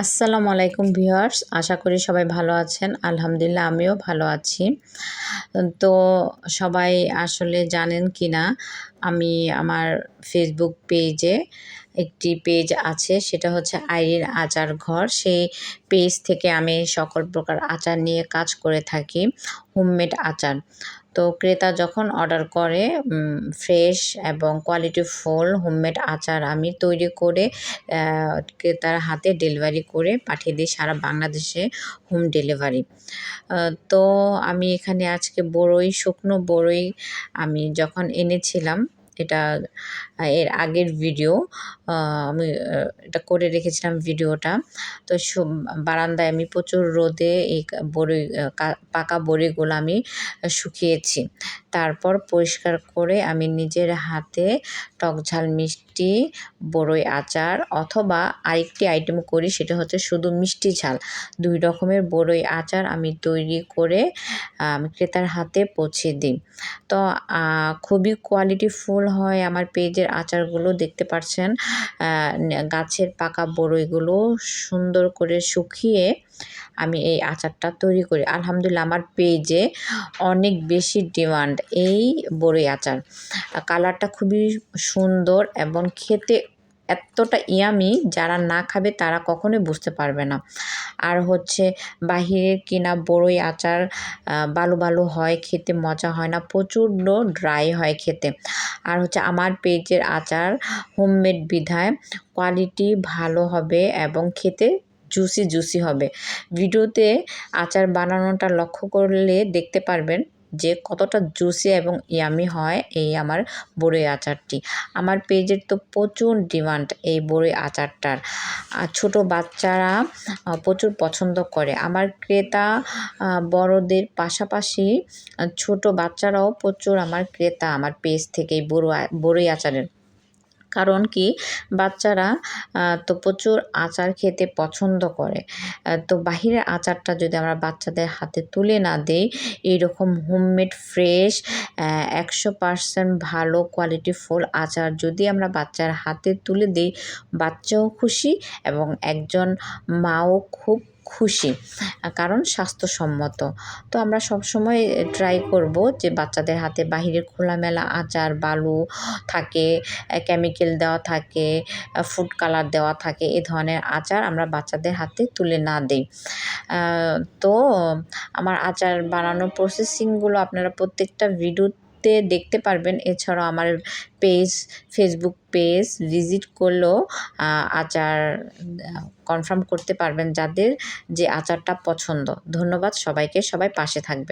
আসসালামু আলাইকুম ভিউয়ার্স, আশা করি সবাই ভালো আছেন। আলহামদুলিল্লাহ আমিও ভালো আছি। তো সবাই আসলে জানেন কি না, আমি আমার ফেসবুক পেজে একটি পেজ আছে, সেটা হচ্ছে আইরির আচার ঘর। সেই পেজ থেকে আমি সকল প্রকার আচার নিয়ে কাজ করে থাকি, হোমমেড আচার। তো ক্রেতা যখন অর্ডার করে ফ্রেশ এবং কোয়ালিটিফুল হোমমেড আচার আমি তৈরি করে ক্রেতার হাতে ডেলিভারি করে পাঠিয়ে দিই সারা বাংলাদেশে, হোম ডেলিভারি। তো আমি এখানে আজকে শুকনো বড়ই আমি যখন এনেছিলাম, এটা এর আগের ভিডিও, আমি এটা করে রেখেছিলাম ভিডিওটা। তো বারান্দায় আমি প্রচুর রোদে এই পাকা বড়িগুলো আমি শুকিয়েছি। তারপর পরিষ্কার করে আমি নিজের হাতে টকঝাল মিষ্টি বড়ই আচার, অথবা আরেকটি আইটেম করি, সেটা হচ্ছে শুধু মিষ্টি ঝাল। 2 রকমের বড়ই আচার আমি তৈরি করে আমি ক্রেতার হাতে পৌঁছে দিই। তো খুবই কোয়ালিটিফুল হয় আমার পেজের আচারগুলো, দেখতে পাচ্ছেন। গাছের পাকা বড়ইগুলো সুন্দর করে শুকিয়ে আমি এই আচারটা তৈরি করি। আলহামদুলিল্লাহ আমার পেজে অনেক বেশি ডিমান্ড এই বড়ই আচার। কালারটা খুবই সুন্দর এবং খেতে এতটা ইয়ামি, যারা না খাবে তারা কখনোই বুঝতে পারবে না। আর হচ্ছে বাহিরের কিনা বড়ই আচার বালু বালু হয়, খেতে মজা হয় না, প্রচণ্ড ড্রাই হয় খেতে। আর হচ্ছে আমার পেজের আচার হোমমেড বিধায় কোয়ালিটি ভালো হবে এবং খেতে জুসি হবে। ভিডিওতে আচার বানানোটা লক্ষ্য করলে দেখতে পারবেন যে কতটা জুসি এবং ইয়ামি হয় এই আমার বড়ই আচারটি। আমার পেজের তো প্রচুর ডিমান্ড এই বড়ই আচারটার। ছোট বাচ্চারা প্রচুর পছন্দ করে। আমার ক্রেতা বড়দের পাশাপাশি ছোট বাচ্চারাও প্রচুর আমার ক্রেতা আমার পেজ থেকে এই বড়ই আচারের। কারণ কি, বাচ্চারা তো প্রচুর আচার খেতে পছন্দ করে। তো বাহিরের আচারটা যদি আমরা বাচ্চাদের হাতে তুলে না দেই, এইরকম হোমমেড ফ্রেশ 100% ভালো কোয়ালিটিফুল আচার যদি আমরা বাচ্চার হাতে তুলে দিই, বাচ্চাও খুশি এবং একজন মাও খুব খুশি, কারণ স্বাস্থ্যসম্মত। তো আমরা সবসময় ট্রাই করব যে বাচ্চাদের হাতে বাহিরের খোলামেলা আচার, বালু থাকে, কেমিক্যাল দেওয়া থাকে, ফুড কালার দেওয়া থাকে, এ ধরনের আচার আমরা বাচ্চাদের হাতে তুলে না দিই। তো আমার আচার বানানোর প্রসেসিংগুলো আপনারা প্রত্যেকটা ভিডিওতে দেখতে পারবেন। এছাড়াও আমার ফেসবুক পেজ ভিজিট করলেও আচার কনফার্ম করতে পারবেন যাদের যে আচারটা পছন্দ। ধন্যবাদ সবাইকে, সবাই পাশে থাকবেন।